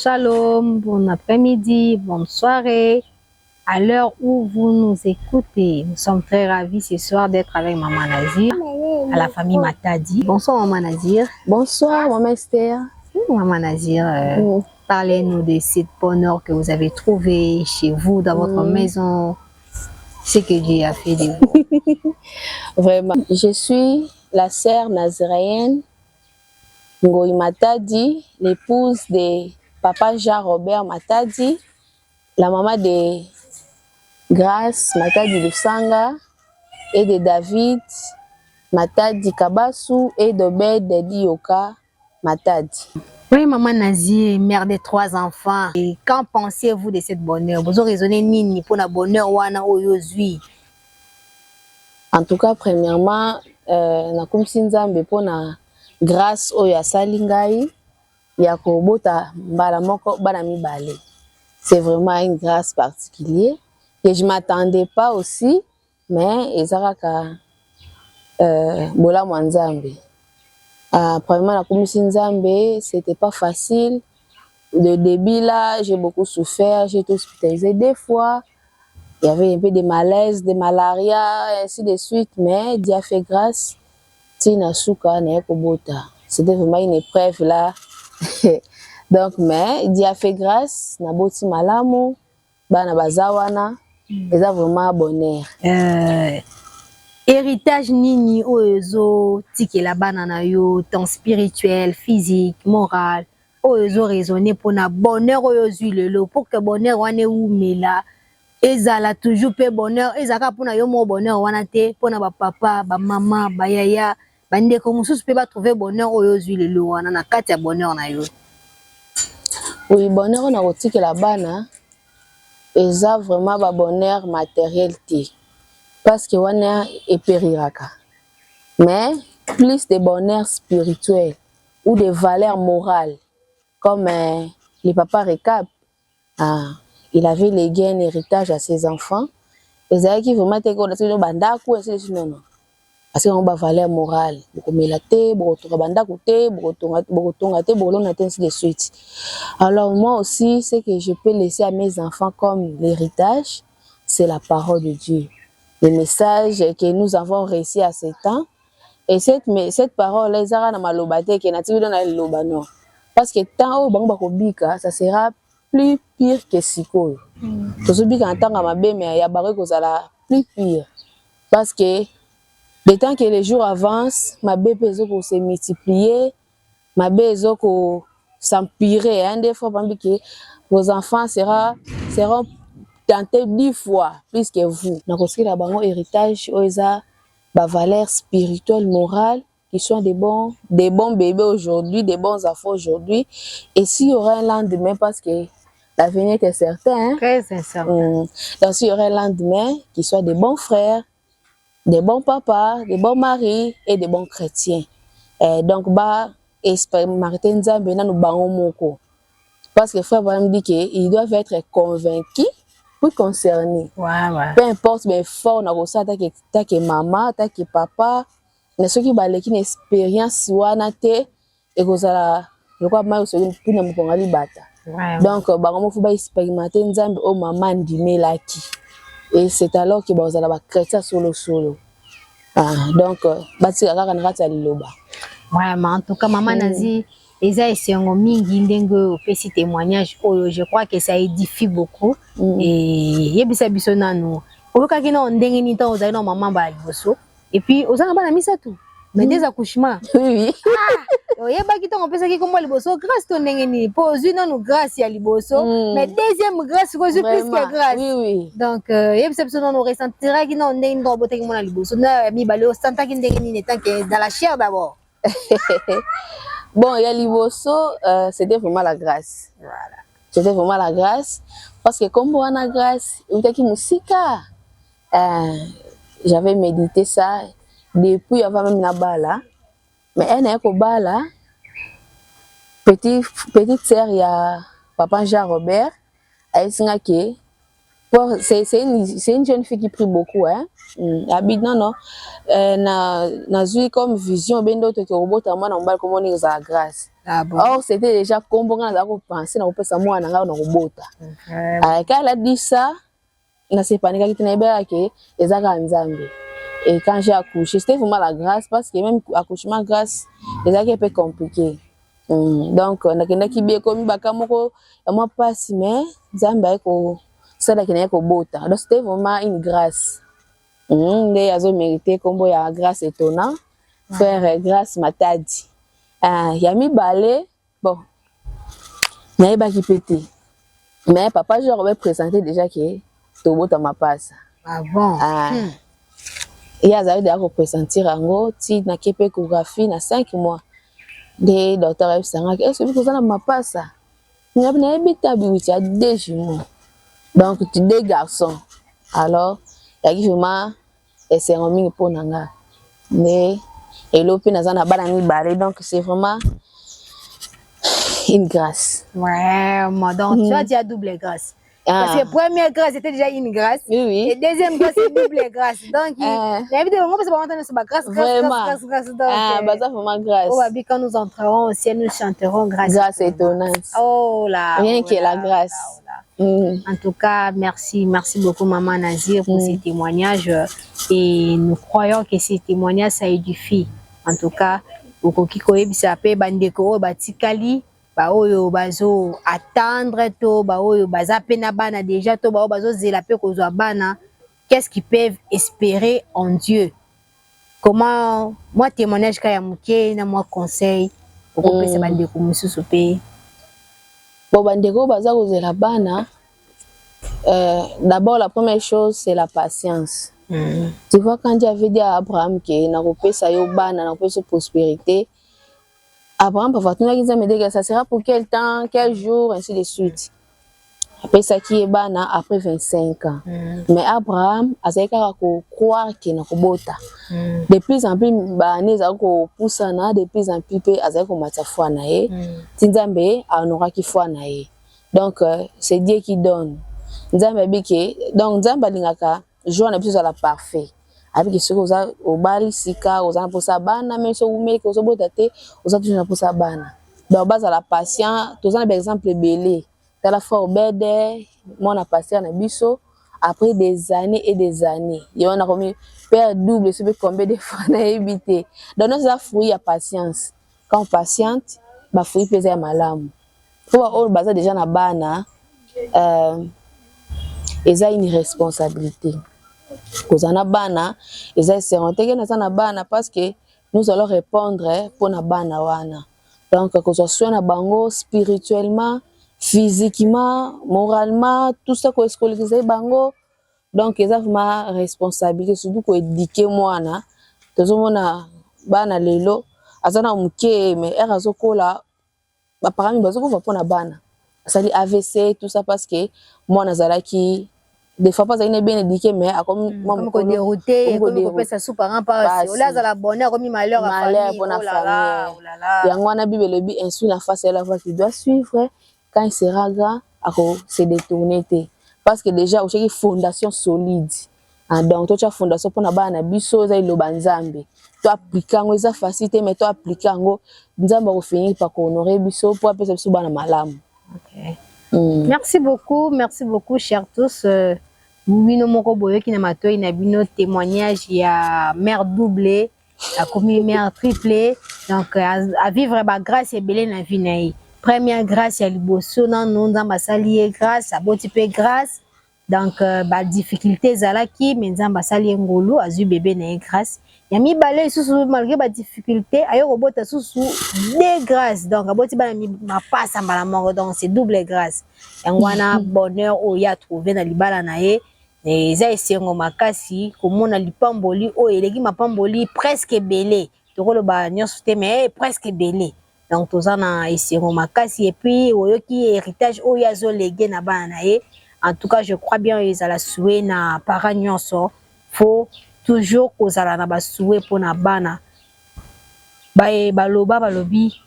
shalom, bon après-midi, bonne soirée. À l'heure où vous nous écoutez, nous sommes très ravis ce soir d'être avec Maman Nazir, à la famille Matadi. Bonsoir Maman Nazir. Bonsoir Maman Esther. Maman Nazir, parlez-nous de ce bonheur que vous avez trouvé chez vous, dans votre maison, ce que Dieu a fait de vous. Vraiment, je suis la sœur naziréenne Ngoï Matadi, l'épouse de papa Jean-Robert Matadi, la maman de Grâce Matadi Lusanga et de David Matadi Kabasu et d'Obed Dioka Matadi. Oui, Maman Nazir, mère de 3 enfants. Et qu'en pensez-vous de cette bonheur? Vous avez raisonné nini pour la bonheur wana oyozui? En tout cas, premièrement, na kumsi nzambe pour na grâce oyo asali ngai ya kobota mbala moko bana mibale. C'est vraiment une grâce particulière que je m'attendais pas aussi, mais ezalaka bola mwanzambe. Premièrement, na kumsi nzambe, c'était pas facile. Le début là, j'ai beaucoup souffert, j'ai été hospitalisée 2 fois. Il y avait un peu de malaise, de malaria, ainsi de suite, mais Dieu a fait grâce. Tina Souka n'est pas bota. C'était vraiment une épreuve là. Donc, mais Dieu a fait grâce. Naboti malamu, bana bazawana, c'est vraiment bonheur. Héritage nini oyo tiki la banana yo, ton spirituel, physique, moral, oyo raisonner pour na bonheur oyo lelo pour que bonheur wane ou mela. Ezala toujours pe bonheur, ezaka pour na yo mo bonheur wana te, pour na ba papa, ba maman, ba yaya, ba ndeko mususu pe ba trouver bonheur oyo lelo wana na kati ya bonheur na yo. Oui, bonheur na otiki la bana, eza vraiment ba bonheur matériel te. Parce que wana eperiraka. Mais plus de bonheur spirituel ou de valeurs morales, comme les papas Recap, il avait légué un héritage à ses enfants. Et ça qui vraiment te qu'on a dit bandaku et c'est non non. Parce qu'on a valeur morale, beaucoup melate, beaucoup banda côté, beaucoup te, beaucoup ainsi de suite. Alors moi aussi, ce que je peux laisser à mes enfants comme l'héritage, c'est la parole de Dieu. Les messages que nous avons réussi à ce temps. Et cette parole, les ara na malobate qui na tibi na lobano. Parce que tant au bango bakobika, ça sera plus pire que sikoyo. Tozobika en tant mabe mais ya bare kozala plus pire. Parce que le temps que les jours avancent, mabe pezo ko se multiplier, mabe ezo ko s'empirer, hein, des fois bambi que vos enfants seront tentés 10 fois plus que vous. Na koski la bango héritage oza ba valeurs spirituelles, morales, qui sont des bons bébés aujourd'hui, des bons enfants aujourd'hui. Et s'il y aura un lendemain, parce que l'avenir est certain, hein? Très incertain. Donc s'il y aura un lendemain, qui soient des bons frères, des bons papas, des bons maris et des bons chrétiens. Donc, Martin Nzambe na nous bango moko. Parce que frère me dit qu'ils doivent être convaincus pour concerner. Ouais. Peu importe, mais fort, on a reçu ta que maman, ta que papa, mais ceux qui balent une expérience, et que ça, le quoi, moi, c'est une pina moukongali bata. Donc, on faut expérimenter Nzambe au maman d'Imelaki. Et c'est alors que vous allez chrétien solo. Donc, bati la kaka ngata liloba. Ouais, mais en tout cas, Maman Nazir, eza esengo mingi ndenge opesi témoignage oyo, je crois que ça édifie beaucoup. Et yebisa biso nanu. Oyoka kina ndenge ni temps ozali na maman ba liboso. Et puis ozanga bana misatu. Mais des accouchements. Oui. Oyeba ki ton opesa ki kombo liboso grâce to ndenge ni. Po ozui nanu grâce ya liboso, mais deuxième grâce ko plus que grâce. Oui. Donc yebisa biso nanu ressentira ki non ndenge ndo botaki mona liboso. Na mi balo santa ki ndenge ni étant que dans la chair d'abord. Bon, il y a Liboso, c'était vraiment la grâce. Voilà. C'était vraiment la grâce. Parce que comme on a grâce, j'avais médité ça depuis avant même la bala. Mais elle n'est pas bala. Petite sœur, il y a papa Jean-Robert. Elle s'est dit C'est une jeune fille qui prie beaucoup, hein. Habite non. Na zui comme vision, ben d'autres qui robota moi na mbal comme on est à grâce. Ah bon? Or, c'était déjà comme on a pensé na opesa moi na robota. Quand elle a dit ça, na c'est pas qui tenait bien que ezaka nzambe. Et quand j'ai accouché, c'était vraiment la grâce parce que même accouchement grâce, ezaka un peu compliqué. Donc na kenda ki bien comme baka moko moi pas si mais nzambe ko ça la kenda ko bota. Donc c'était vraiment une grâce. Nde azo mérité kombo ya grâce étonnant. Faire grâce matadi. Ya mi balé bon. Na ba ki pété. Mais papa je vais présenter déjà que tobota ma passe. Ah bon? Et azali de représenter ango ti na kepe échographie na 5 mois. De docteur Ebsanga est-ce que vous avez ma passe? N'a pas habité tu as 2 jumeaux. Donc tu 2 garçons. Alors, il y a vraiment c'est un mini pour nanga. Mais et l'opé na zana bana mi baré donc c'est vraiment une grâce. Ouais, moi donc tu as dit à double grâce. Parce que première grâce c'était déjà une grâce. Oui. Et deuxième grâce c'est double grâce. Donc évidemment parce que on entend ça grâce grâce donc bah ça vraiment grâce. Oh baby quand nous entrerons au ciel nous chanterons grâce étonnante. Oh là. Rien que la grâce. En tout cas, merci beaucoup Maman Nazir pour ces témoignages et nous croyons que ces témoignages ça édifie. En tout cas, okoki koyebisa pe bandeko batikali ba oyo bazo attendre to ba oyo baza pe na bana déjà to ba bazo zela pe kozwa bana, qu'est-ce qu'ils peuvent espérer en Dieu? Comment moi témoignage kaya muke na moi conseil okopesa bandeko mususu pe. Bon, bandeko baza kozela bana, d'abord la première chose c'est la patience. Tu vois quand Dieu avait dit à Abraham que na kopesa yo bana na kopesa prospérité, Abraham parfois tu n'as me dire que ça sera pour quel temps, quel jour, ainsi de suite. Après ça qui est bana après 25 ans. Mais Abraham a croire que na kobota. De plus en plus bana za ko poussana, de plus en plus pe azali ko matsa foi na ye. Tinzambe aura ki foi na ye. Donc c'est Dieu qui donne. Nzambe biki donc nzambe lingaka jour na biso za la parfait. Avec ce que vous avez au bal sika aux pour sa bana mais so umeke so botate aux toujours pour sa bana. Donc base à la patient, tous un exemple belé. Dans la fois au bede, mon a passé na biso après des années et des années. Et on a remis père double c'est combien de fois na évité. Donc nous ça fruit à patience. Quand on patiente, ba fruit pèse à malamu. Pour all base déjà na bana ils ont une responsabilité. Kozana bana, ils seront na bana parce que nous allons répondre pour na bana wana. Donc que ce soit na bango spirituellement, physiquement, moralement, tout ça qu'on scolarise bango. Donc ils ont ma responsabilité surtout ko éduquer moi na. Tozomona bana lelo azana muke mais erazokola ba parami bazoko va pour na bana. Ça dit AVC tout ça parce que moi nazala qui des fois pas ça n'est bien éduqué mais comme comme dérouté comme peut ça sous parents pas au là la bonheur comme malheur à famille pour la famille et en wana bible le bi insuit la face et la voix qui doit suivre quand il sera grand à se détourner parce que déjà au chercher fondation solide donc toi tu as fondation pour na bana biso za ilo banzambe toi appliquer ngo za facilité mais toi appliquer ngo nzamba ko finir par honorer biso pour appeler biso bana malamu. OK. Merci beaucoup chers tous. Bino moko boyo ki na matoi na bino témoignage ya mère doublée, la commis mère triplée, donc à vivre ba grâce et belé na vie na ye. Première grâce ya liboso na nzamba sali grâce, a boti pe grâce. Donc ba difficulté zalaki mais nzamba sali ngolu azu bébé na grâce. Ya mi balé susu malgré ba difficulté ayo robota susu de grâce. Donc aboti ba ma passe mbala moko donc c'est double grâce. Yangwana bonheur o ya trouver na libala na ye. Eza esengo makasi komona lipamboli o eleki mapamboli presque belé tokolo ba nyonso te mais presque belé donc tozana esengo makasi et puis oyoki héritage o yazo légué na bana na ye. En tout cas je crois bien ezala souhait na parents nyonso faut toujours kozala na ba souhait pour na bana balobi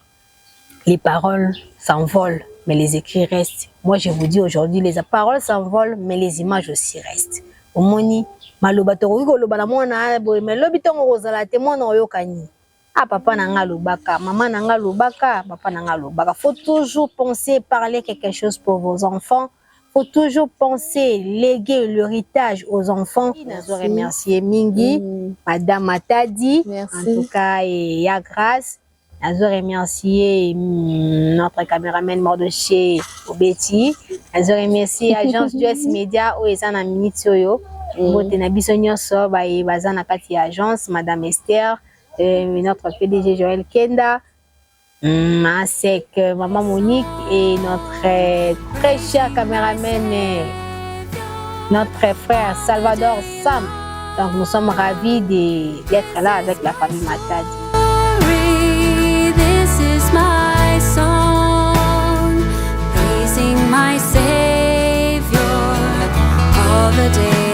les paroles s'envolent mais les écrits restent. Moi, je vous dis aujourd'hui, les paroles s'envolent, mais les images aussi restent. Omoni, maloba toroki koloba na mwana boye, mais lobi tongo kozala te mwana oyokani. Ah, papa nanga lobaka, maman nanga lobaka, papa nanga lobaka. Faut toujours penser, parler quelque chose pour vos enfants. Faut toujours penser, léguer l'héritage aux enfants. Je remercie Mingi, Madame Matadi, Merci. en tout cas, et ya grâce. Je remercie notre caméraman Mordoché Obeti. Je remercie l'agence US Media où ils ont un minute soyo. Bote na biso nyonso ba bazana kati ya agence Madame Esther, notre PDG Joël Kenda, Masek, Maman Monique et notre très cher caméraman, notre frère Salvador Sam. Donc nous sommes ravis d'être là avec la famille Matadi. This is my song, praising my Savior all the day.